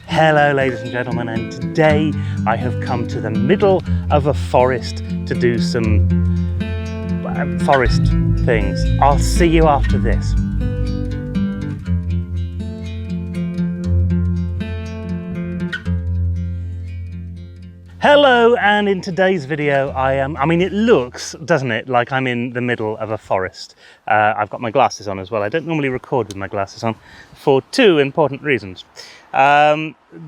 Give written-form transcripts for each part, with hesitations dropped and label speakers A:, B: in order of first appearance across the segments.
A: Hello ladies and gentlemen, and today I have come to the middle of a forest to do some forest things. I'll see you after this. Hello, and in today's video I mean it looks, doesn't it, like I'm in the middle of a forest. I've got my glasses on as well. I don't normally record with my glasses on for two important reasons.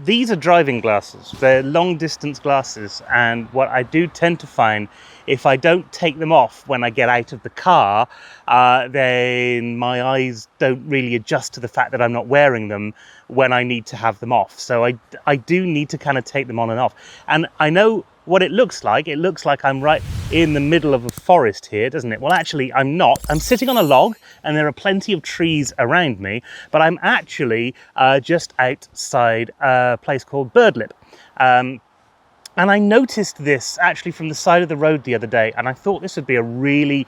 A: These are driving glasses. They're long distance glasses, and what I do tend to find, if I don't take them off when I get out of the car, then my eyes don't really adjust to the fact that I'm not wearing them when I need to have them off. So I do need to kind of take them on and off. And I know what it looks like. It looks like I'm right in the middle of a forest here, doesn't it? Well, actually, I'm not. I'm sitting on a log and there are plenty of trees around me, but I'm actually just outside a place called Birdlip. And I noticed this actually from the side of the road the other day, and I thought this would be a really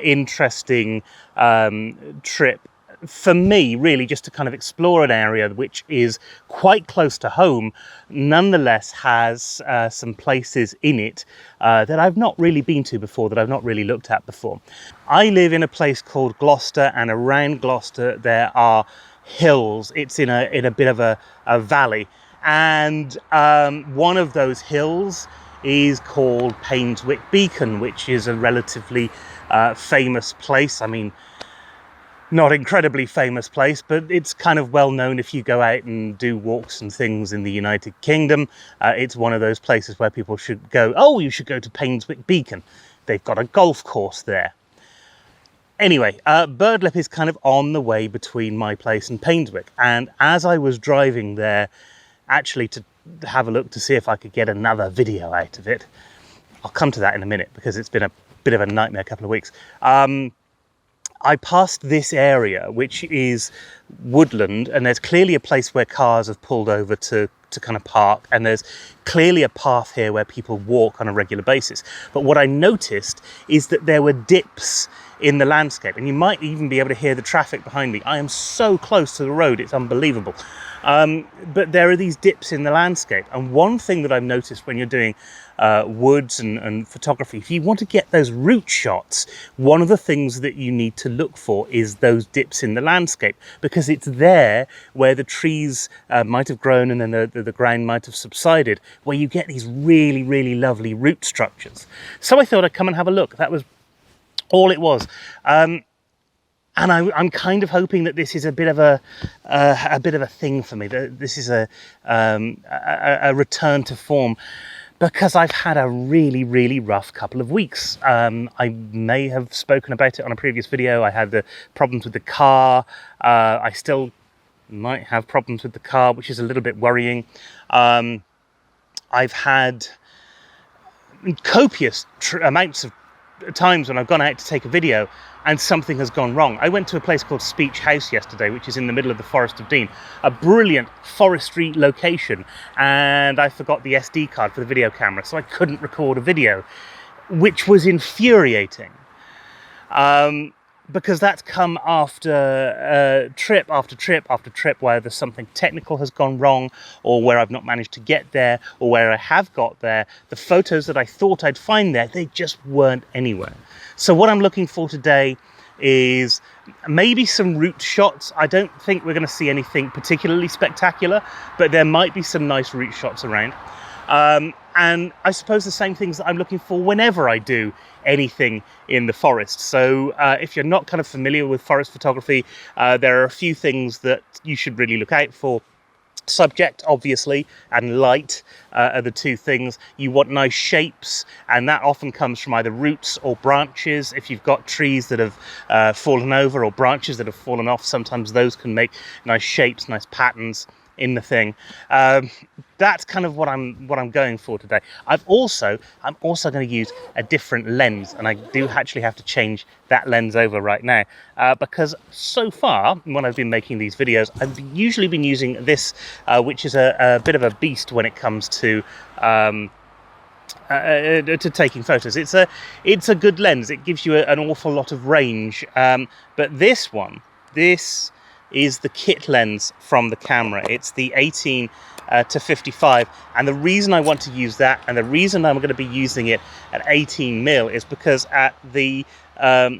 A: interesting trip for me, really, just to kind of explore an area which is quite close to home, nonetheless has some places in it that I've not really been to before, that I've not really looked at before. I live in a place called Gloucester, and around Gloucester there are hills. It's in a bit of a valley, and one of those hills is called Painswick Beacon, which is a relatively famous place. I mean, not incredibly famous place, but it's kind of well known if you go out and do walks and things in the United Kingdom. It's one of those places where people should go, oh, you should go to Painswick Beacon. They've got a golf course there. Anyway, Birdlip is kind of on the way between my place and Painswick. And as I was driving there, actually to have a look to see if I could get another video out of it, I'll come to that in a minute because it's been a bit of a nightmare couple of weeks. I passed this area, which is Woodland, and there's clearly a place where cars have pulled over to kind of park, and there's clearly a path here where people walk on a regular basis. But what I noticed is that there were dips in the landscape, and you might even be able to hear the traffic behind me. I am so close to the road, it's unbelievable. But there are these dips in the landscape, and one thing that I've noticed when you're doing woods and photography, if you want to get those root shots, one of the things that you need to look for is those dips in the landscape, because it's there where the trees might have grown and then the ground might have subsided, where you get these really, really lovely root structures. So I thought I'd come and have a look. That was all it was. And I'm kind of hoping that this is a bit of a thing for me. This is a return to form, because I've had a really, really rough couple of weeks. I may have spoken about it on a previous video. I had the problems with the car. I still might have problems with the car, which is a little bit worrying. I've had copious amounts of times when I've gone out to take a video and something has gone wrong. I went to a place called Speech House yesterday, which is in the middle of the Forest of Dean, a brilliant forestry location, and I forgot the SD card for the video camera, so I couldn't record a video, which was infuriating. Because that's come after trip after trip after trip where there's something technical has gone wrong, or where I've not managed to get there, or where I have got there. The photos that I thought I'd find there, they just weren't anywhere. So what I'm looking for today is maybe some root shots. I don't think we're going to see anything particularly spectacular, but there might be some nice root shots around. And I suppose the same things that I'm looking for whenever I do anything in the forest. So if you're not kind of familiar with forest photography, there are a few things that you should really look out for. Subject, obviously, and light are the two things. You want nice shapes, and that often comes from either roots or branches. If you've got trees that have fallen over or branches that have fallen off, sometimes those can make nice shapes, nice patterns in the thing. That's kind of what I'm going for today. I'm also going to use a different lens, and I do actually have to change that lens over right now, because so far when I've been making these videos, I've usually been using this, which is a bit of a beast when it comes to taking photos. It's a good lens. It gives you an awful lot of range, but this is the kit lens from the camera. It's the 18 to 55, and the reason I want to use that, and the reason I'm going to be using it at 18mm, is because at the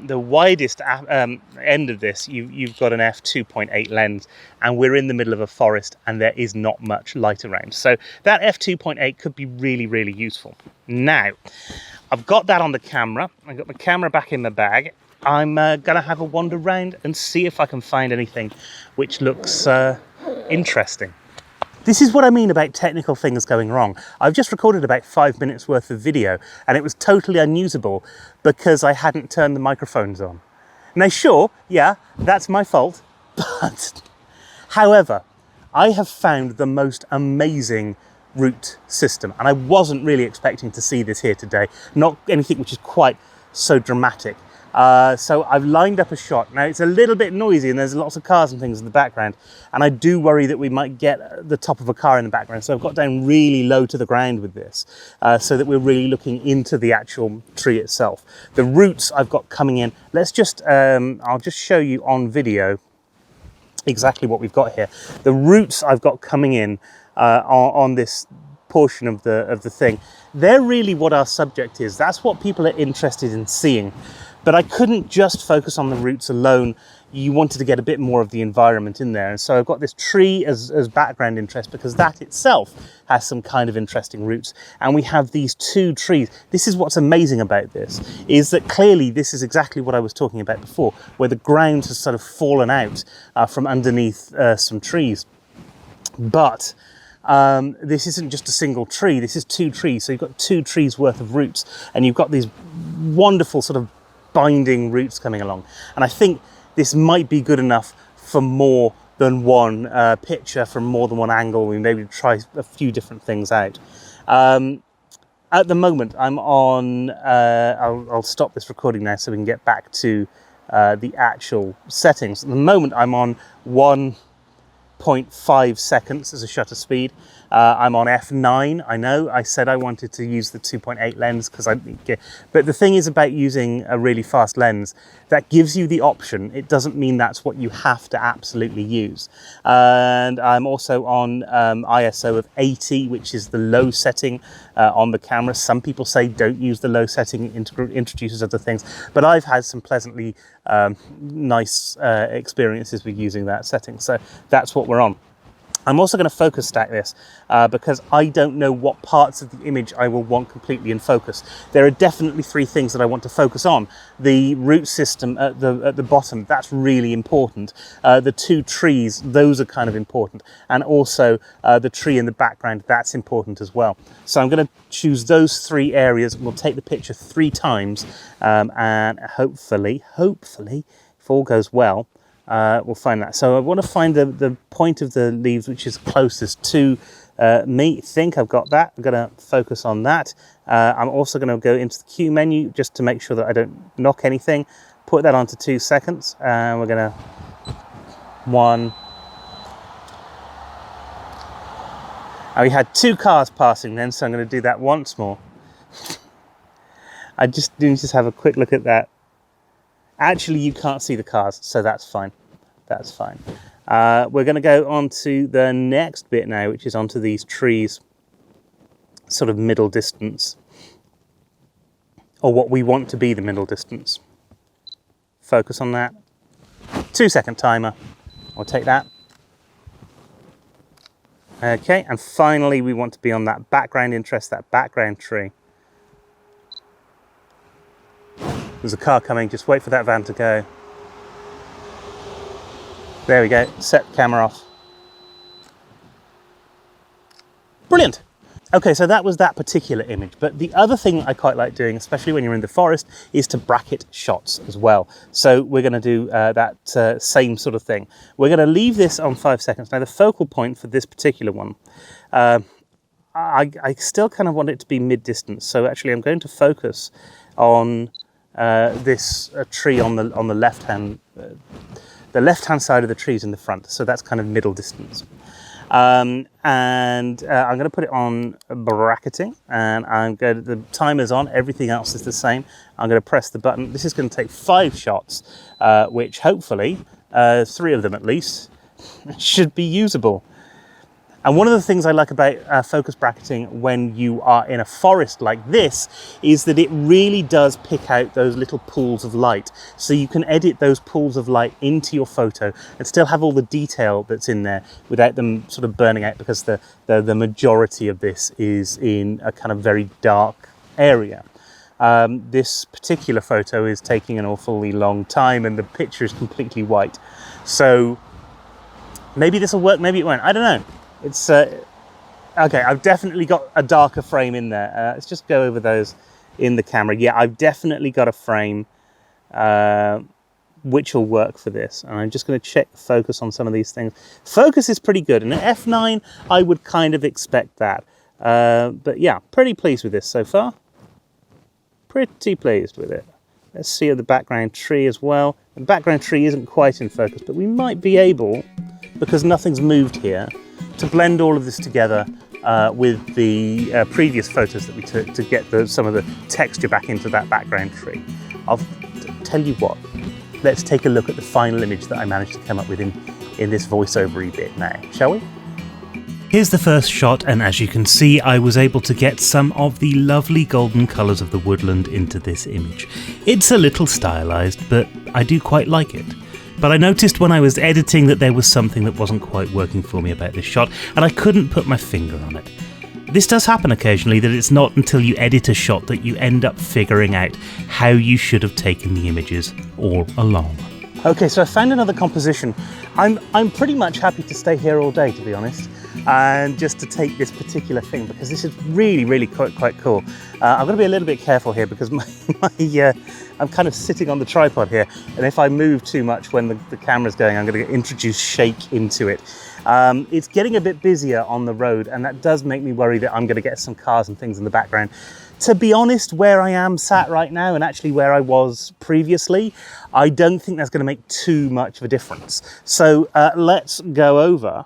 A: widest end of this, you've got an f2.8 lens, and we're in the middle of a forest and there is not much light around, so that f2.8 could be really, really useful. Now I've got that on the camera, I've got my camera back in my bag. I'm gonna have a wander around and see if I can find anything which looks interesting. This is what I mean about technical things going wrong. I've just recorded about 5 minutes worth of video and it was totally unusable because I hadn't turned the microphones on. Now sure, yeah, that's my fault, but however, I have found the most amazing route system, and I wasn't really expecting to see this here today, not anything which is quite so dramatic. So I've lined up a shot. Now it's a little bit noisy and there's lots of cars and things in the background, and I do worry that we might get the top of a car in the background, so I've got down really low to the ground with this, so that we're really looking into the actual tree itself. The roots I've got coming in, let's just, I'll just show you on video exactly what we've got here. The roots I've got coming in on this portion of the thing, they're really what our subject is. That's what people are interested in seeing. But I couldn't just focus on the roots alone. You wanted to get a bit more of the environment in there. And so I've got this tree as background interest, because that itself has some kind of interesting roots. And we have these two trees. This is what's amazing about this, is that clearly this is exactly what I was talking about before, where the ground has sort of fallen out from underneath some trees. But this isn't just a single tree, this is two trees. So you've got 2 trees worth of roots, and you've got these wonderful sort of binding roots coming along, and I think this might be good enough for more than one picture, from more than one angle. We maybe try a few different things out. At the moment I'm on, I'll stop this recording now so we can get back to the actual settings. At the moment I'm on 1.5 seconds as a shutter speed. I'm on f9. I know I said I wanted to use the 2.8 lens because but the thing is about using a really fast lens, that gives you the option. It doesn't mean that's what you have to absolutely use. And I'm also on ISO of 80, which is the low setting on the camera. Some people say don't use the low setting, introduces other things, but I've had some pleasantly nice experiences with using that setting, so that's what we're on. I'm also going to focus stack this because I don't know what parts of the image I will want completely in focus. There are definitely 3 things that I want to focus on. The root system at the bottom, that's really important. The 2 trees, those are kind of important. And also the tree in the background, that's important as well. So I'm going to choose those 3 areas. We'll take the picture 3 times and hopefully, if all goes well, we'll find that. So I want to find the point of the leaves which is closest to me. I think I've got that. I'm going to focus on that. I'm also going to go into the Q menu just to make sure that I don't knock anything. Put that onto 2 seconds, and we're going to 1. And we had 2 cars passing then, so I'm going to do that once more. I just have a quick look at that. Actually, you can't see the cars, so that's fine. That's fine. We're going to go on to the next bit now, which is onto these trees, sort of middle distance, or what we want to be the middle distance. Focus on that. 2-second timer. I'll take that. Okay, and finally we want to be on that background interest, that background tree. There's a car coming, just wait for that van to go. There we go, set the camera off. Brilliant. Okay, so that was that particular image, but the other thing I quite like doing, especially when you're in the forest, is to bracket shots as well. So we're going to do that same sort of thing. We're going to leave this on 5 seconds. Now the focal point for this particular one, I still kind of want it to be mid-distance, so actually I'm going to focus on this tree on the left-hand side of the trees in the front, so that's kind of middle distance. And I'm going to put it on bracketing, and the timer's on, everything else is the same. I'm going to press the button. This is going to take 5 shots, which hopefully 3 of them at least, should be usable. And one of the things I like about focus bracketing when you are in a forest like this is that it really does pick out those little pools of light. So you can edit those pools of light into your photo and still have all the detail that's in there without them sort of burning out, because the majority of this is in a kind of very dark area. This particular photo is taking an awfully long time and the picture is completely white. So maybe this will work, maybe it won't, I don't know. It's okay, I've definitely got a darker frame in there. Let's just go over those in the camera. Yeah, I've definitely got a frame which will work for this. And I'm just going to check the focus on some of these things. Focus is pretty good. And at f9, I would kind of expect that. But yeah, pretty pleased with this so far. Pretty pleased with it. Let's see the background tree as well. The background tree isn't quite in focus, but we might be able, because nothing's moved here, to blend all of this together with the previous photos that we took to get some of the texture back into that background tree. I'll tell you what, let's take a look at the final image that I managed to come up with in this voiceover-y bit now, shall we? Here's the first shot, and as you can see, I was able to get some of the lovely golden colours of the woodland into this image. It's a little stylised, but I do quite like it. But I noticed when I was editing that there was something that wasn't quite working for me about this shot, and I couldn't put my finger on it. This does happen occasionally, that it's not until you edit a shot that you end up figuring out how you should have taken the images all along. Okay, so I found another composition. I'm pretty much happy to stay here all day, to be honest, and just to take this particular thing, because this is really quite cool. I'm going to be a little bit careful here because I'm kind of sitting on the tripod here, and if I move too much when the camera's going, I'm going to introduce shake into it. It's getting a bit busier on the road, and that does make me worry that I'm going to get some cars and things in the background. To be honest, where I am sat right now, and actually where I was previously, I don't think that's going to make too much of a difference. So let's go over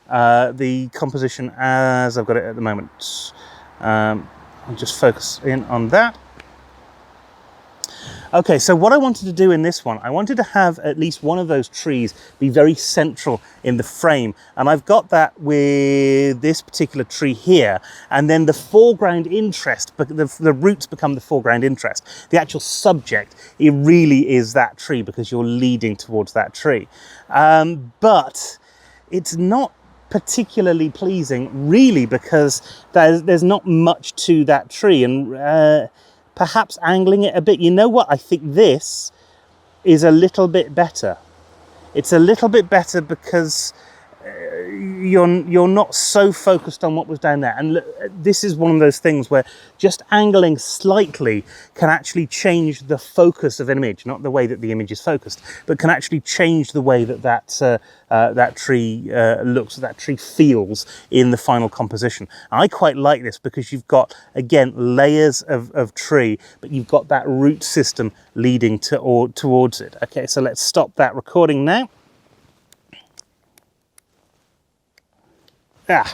A: the composition as I've got it at the moment. I'll just focus in on that. Okay, so what I wanted to do in this one, I wanted to have at least one of those trees be very central in the frame. And I've got that with this particular tree here. And then the foreground interest, the roots become the foreground interest. The actual subject, it really is that tree because you're leading towards that tree. But it's not particularly pleasing really because there's not much to that tree. And perhaps angling it a bit. You know what? I think this is a little bit better. It's a little bit better because you're not so focused on what was down there. And look, this is one of those things where just angling slightly can actually change the focus of an image, not the way that the image is focused, but can actually change the way that that tree looks, that tree feels in the final composition. I quite like this because you've got, again, layers of tree, but you've got that root system leading towards it. Okay, so let's stop that recording now. And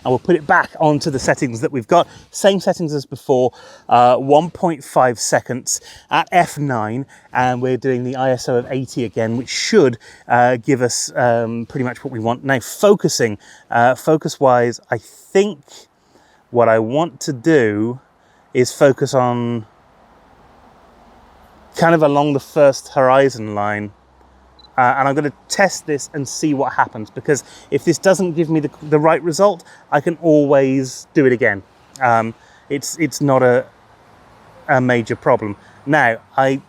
A: we'll put it back onto the settings that we've got. Same settings as before, 1.5 seconds at f9, and we're doing the ISO of 80 again, which should give us pretty much what we want. Now, focusing, focus-wise, I think what I want to do is focus on kind of along the first horizon line. And I'm going to test this and see what happens, because if this doesn't give me the right result, I can always do it again. It's not a major problem. Now, I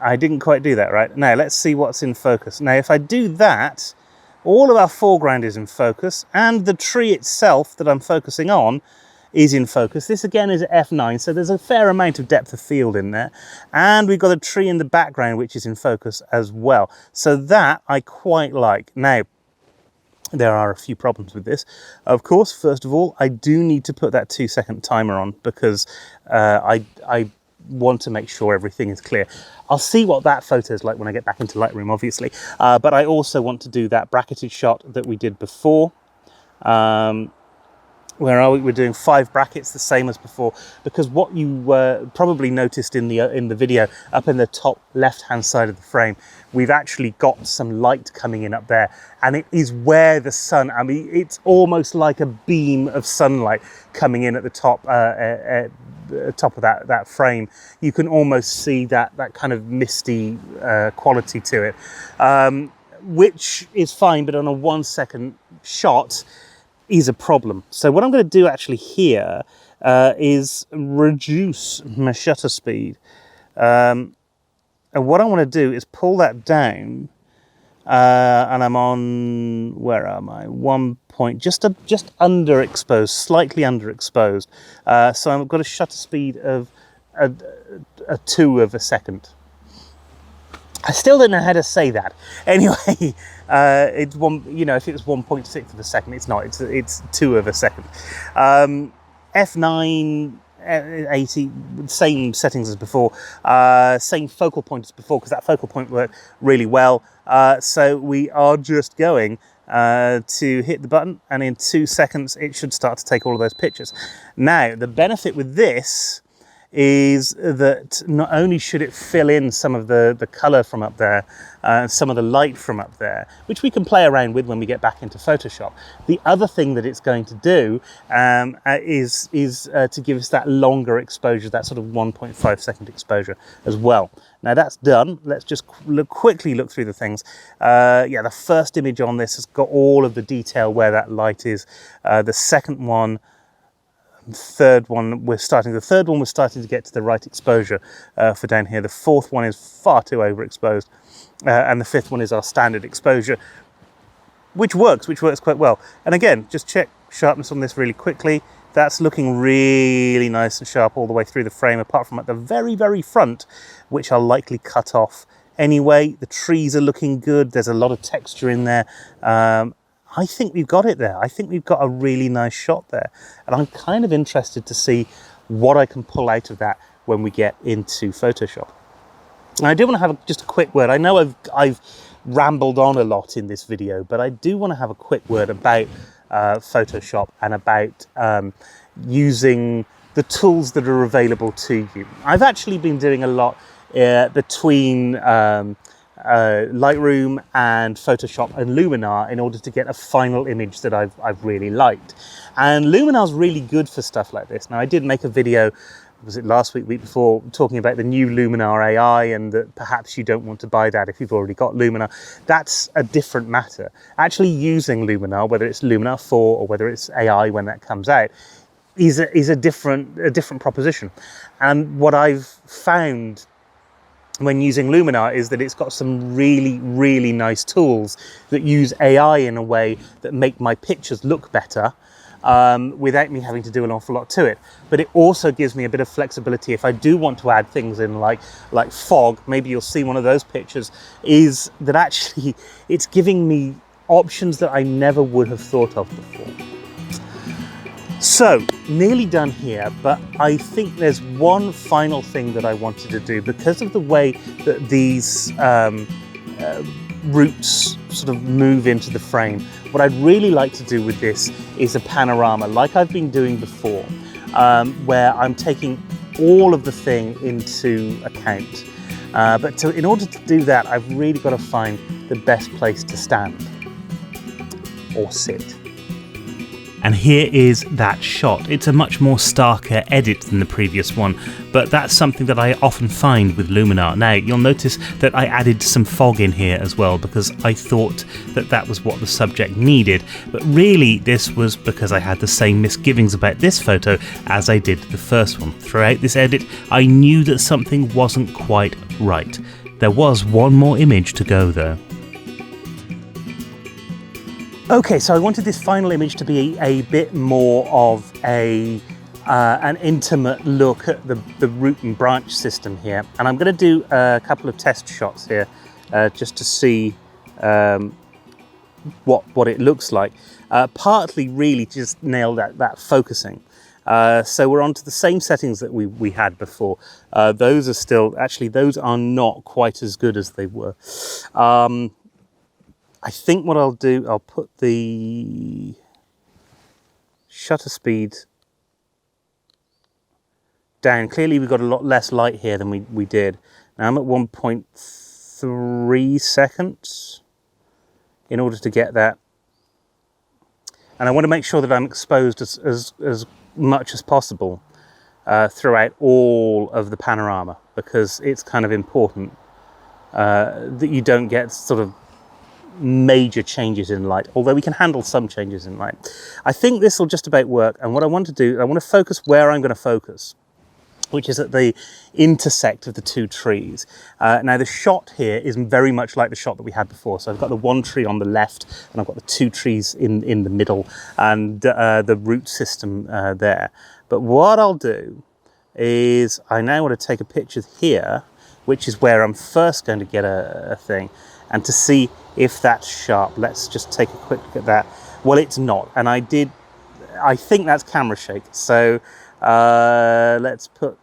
A: didn't quite do that right. Now, let's see what's in focus. Now, if I do that, all of our foreground is in focus, and the tree itself that I'm focusing on is in focus. This again is at f9, so there's a fair amount of depth of field in there, and we've got a tree in the background which is in focus as well, so that I quite like. Now, there are a few problems with this. Of course, first of all, I do need to put that 2-second timer on because I want to make sure everything is clear. I'll see what that photo is like when I get back into Lightroom, obviously, but I also want to do that bracketed shot that we did before. where are we? We're doing 5 brackets, the same as before, because what you probably noticed in the video, up in the top left-hand side of the frame, we've actually got some light coming in up there, and it is where the sun, I mean, it's almost like a beam of sunlight coming in at the top, top of that frame. You can almost see that kind of misty quality to it, which is fine, but on a 1-second shot, is a problem. So what I'm going to do actually here is reduce my shutter speed. And what I want to do is pull that down, and I'm on, where am I? 1 point, just underexposed, slightly underexposed. So I've got a shutter speed of a 2 of a second. I still don't know how to say that. Anyway, it's one. You know, if it was 1.6 of a second, it's not. It's 2 of a second. F9, 80, same settings as before. Same focal point as before, because that focal point worked really well. So we are just going to hit the button, and in 2 seconds, it should start to take all of those pictures. Now, the benefit with this is that not only should it fill in some of the colour from up there, some of the light from up there, which we can play around with when we get back into Photoshop. The other thing that it's going to do is to give us that longer exposure, that sort of 1.5 second exposure as well. Now that's done. Let's just quickly look through the things. Yeah, the first image on this has got all of the detail where that light is. The second one, the third one we're starting to get to the right exposure for down here. The fourth one is far too overexposed, and the fifth one is our standard exposure, which works quite well. And again, just check sharpness on this really quickly. That's looking really nice and sharp all the way through the frame, apart from at the very, very front, which I'll likely cut off anyway. The trees are looking good. There's a lot of texture in there. I think we've got it there. I think we've got a really nice shot there. And I'm kind of interested to see what I can pull out of that when we get into Photoshop. And I do want to have just a quick word. I know I've rambled on a lot in this video, but I do want to have a quick word about Photoshop and about using the tools that are available to you. I've actually been doing a lot between Lightroom and Photoshop and Luminar in order to get a final image that I've really liked. And Luminar's really good for stuff like this. Now, I did make a video, was it last week, week before, talking about the new Luminar AI, and that perhaps you don't want to buy that if you've already got Luminar. That's a different matter. Actually using Luminar, whether it's Luminar 4 or whether it's AI when that comes out, is a different proposition. And what I've found when using Luminar is that it's got some really, really nice tools that use AI in a way that make my pictures look better, without me having to do an awful lot to it. But it also gives me a bit of flexibility if I do want to add things in like fog. Maybe you'll see one of those pictures, is that actually it's giving me options that I never would have thought of before. So, nearly done here, but I think there's one final thing that I wanted to do because of the way that these roots sort of move into the frame. What I'd really like to do with this is a panorama, like I've been doing before, where I'm taking all of the thing into account. But in order to do that, I've really got to find the best place to stand or sit. And here is that shot. It's a much more starker edit than the previous one, but that's something that I often find with Luminar. Now, you'll notice that I added some fog in here as well, because I thought that that was what the subject needed, but really this was because I had the same misgivings about this photo as I did the first one. Throughout this edit, I knew that something wasn't quite right. There was one more image to go though. Okay, so I wanted this final image to be a bit more of an intimate look at the root and branch system here. And I'm going to do a couple of test shots here just to see what it looks like. Partly really just nail that focusing. So we're on to the same settings that we had before. Those are still, actually those are not quite as good as they were. I think what I'll do, I'll put the shutter speed down. Clearly we've got a lot less light here than we did. Now I'm at 1.3 seconds in order to get that. And I want to make sure that I'm exposed as much as possible throughout all of the panorama, because it's kind of important that you don't get sort of major changes in light, although we can handle some changes in light. I think this will just about work, and what I want to do, I want to focus where I'm going to focus, which is at the intersect of the two trees. Now the shot here is very much like the shot that we had before. So I've got the one tree on the left and I've got the two trees in the middle, and the root system there. But what I'll do is I now want to take a picture here, which is where I'm first going to get a thing, and to see if that's sharp. Let's just take a quick look at that. Well, it's not, and I think that's camera shake. So let's put,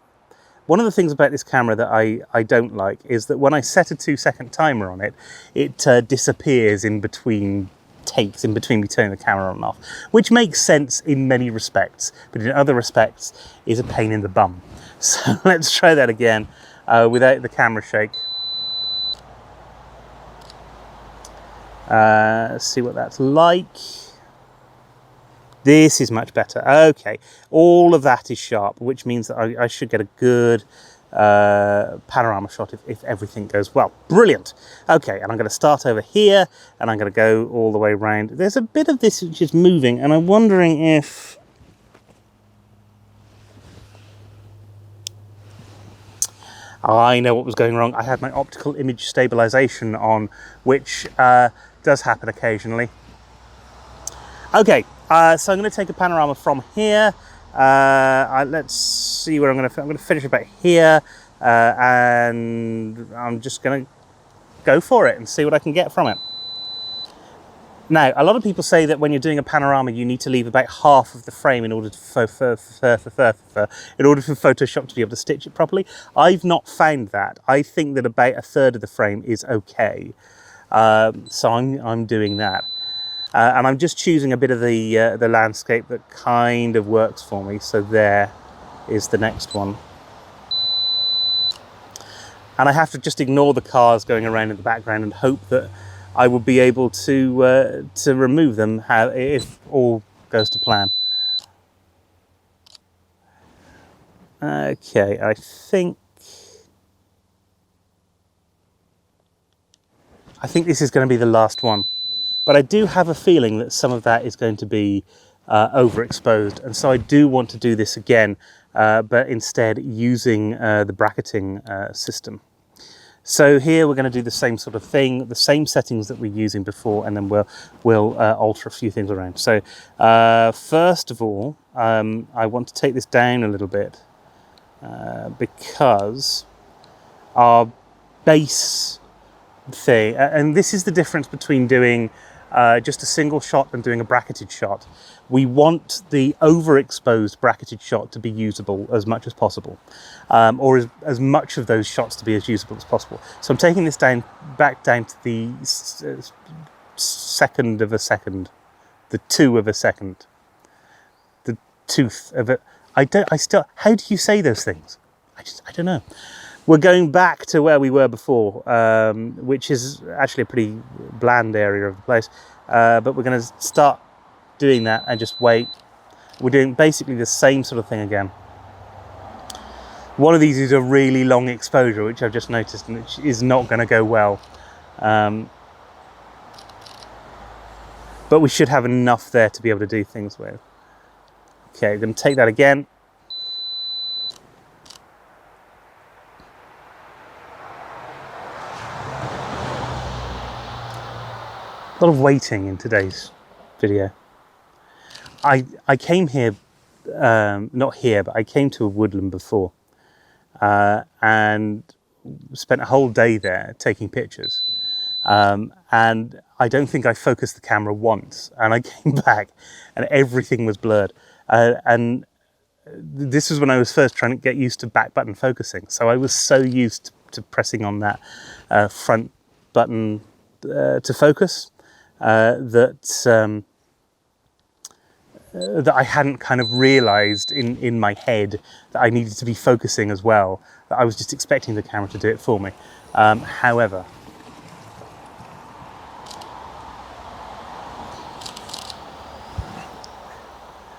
A: one of the things about this camera that I don't like is that when I set a 2-second timer on it, it disappears in between takes, in between me turning the camera on and off, which makes sense in many respects, but in other respects is a pain in the bum. So let's try that again without the camera shake. See what that's like. This is much better. Okay, all of that is sharp, which means that I should get a good panorama shot if everything goes well. Brilliant. Okay, and I'm going to start over here, and I'm going to go all the way around. There's a bit of this which is moving, and I'm wondering if... I know what was going wrong. I had my optical image stabilization on, which does happen occasionally. Okay, so I'm going to take a panorama from here. Let's see where I'm going to finish about here, and I'm just going to go for it and see what I can get from it. Now, a lot of people say that when you're doing a panorama, you need to leave about half of the frame in order to in order for Photoshop to be able to stitch it properly. I've not found that. I think that about a third of the frame is okay. So I'm doing that. And I'm just choosing a bit of the landscape that kind of works for me. So there is the next one. And I have to just ignore the cars going around in the background and hope that I will be able to remove them if all goes to plan. Okay, I think this is going to be the last one. But I do have a feeling that some of that is going to be overexposed, and so I do want to do this again, but instead using the bracketing system. So here we're going to do the same sort of thing, the same settings that we're using before, and then we'll alter a few things around. So first of all, I want to take this down a little bit because our base thing, and this is the difference between doing just a single shot and doing a bracketed shot. We want the overexposed bracketed shot to be usable as much as possible, or as much of those shots to be as usable as possible. So I'm taking this back down to the second of a second, the 2 of a second, the tooth of it. How do you say those things? I don't know. We're going back to where we were before, which is actually a pretty bland area of the place. But we're going to start doing that and just wait. We're doing basically the same sort of thing again. One of these is a really long exposure, which I've just noticed, and which is not going to go well. But we should have enough there to be able to do things with. Okay, we're going to take that again. A lot of waiting in today's video. I came here, not here, but I came to a Woodland before and spent a whole day there taking pictures. And I don't think I focused the camera once, and I came back and everything was blurred. And this was when I was first trying to get used to back button focusing. So I was so used to pressing on that front button to focus. That that I hadn't kind of realised in my head that I needed to be focusing as well, that I was just expecting the camera to do it for me. However,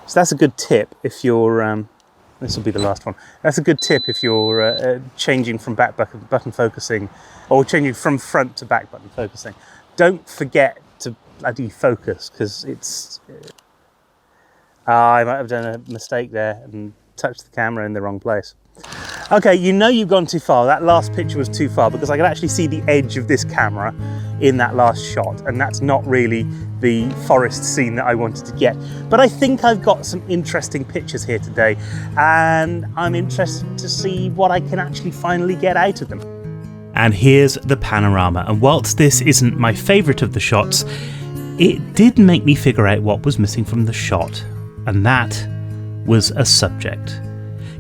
A: so that's a good tip if you're, this will be the last one, that's a good tip if you're changing from back button focusing, or changing from front to back button focusing. Don't forget to bloody focus, because it's... I might have done a mistake there and touched the camera in the wrong place. Okay, you know you've gone too far. That last picture was too far, because I could actually see the edge of this camera in that last shot, and that's not really the forest scene that I wanted to get. But I think I've got some interesting pictures here today, and I'm interested to see what I can actually finally get out of them. And here's the panorama, and whilst this isn't my favourite of the shots, it did make me figure out what was missing from the shot, and that was a subject.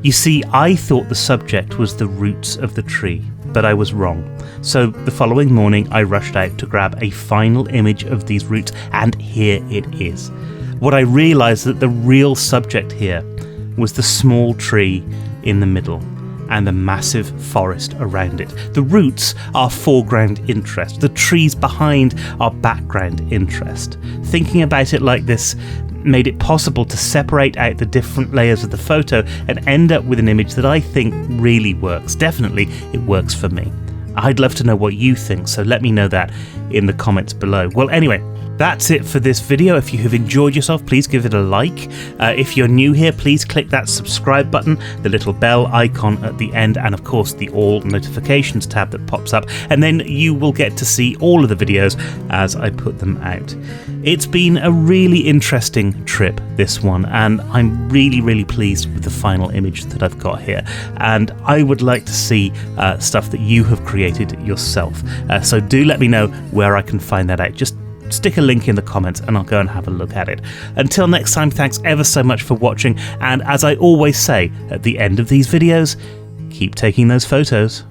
A: You see, I thought the subject was the roots of the tree, but I was wrong. So the following morning I rushed out to grab a final image of these roots, and here it is. What I realised that the real subject here was the small tree in the middle and the massive forest around it. The roots are foreground interest, the trees behind are background interest. Thinking about it like this made it possible to separate out the different layers of the photo and end up with an image that I think really works. Definitely, it works for me. I'd love to know what you think, so let me know that in the comments below. Well, anyway, that's it for this video. If you have enjoyed yourself, please give it a like. If you're new here, please click that subscribe button, the little bell icon at the end, and of course the all notifications tab that pops up, and then you will get to see all of the videos as I put them out. It's been a really interesting trip, this one, and I'm really pleased with the final image that I've got here, and I would like to see stuff that you have created yourself. So do let me know where I can find that out. Just stick a link in the comments and I'll go and have a look at it. Until next time, thanks ever so much for watching, and as I always say at the end of these videos, keep taking those photos.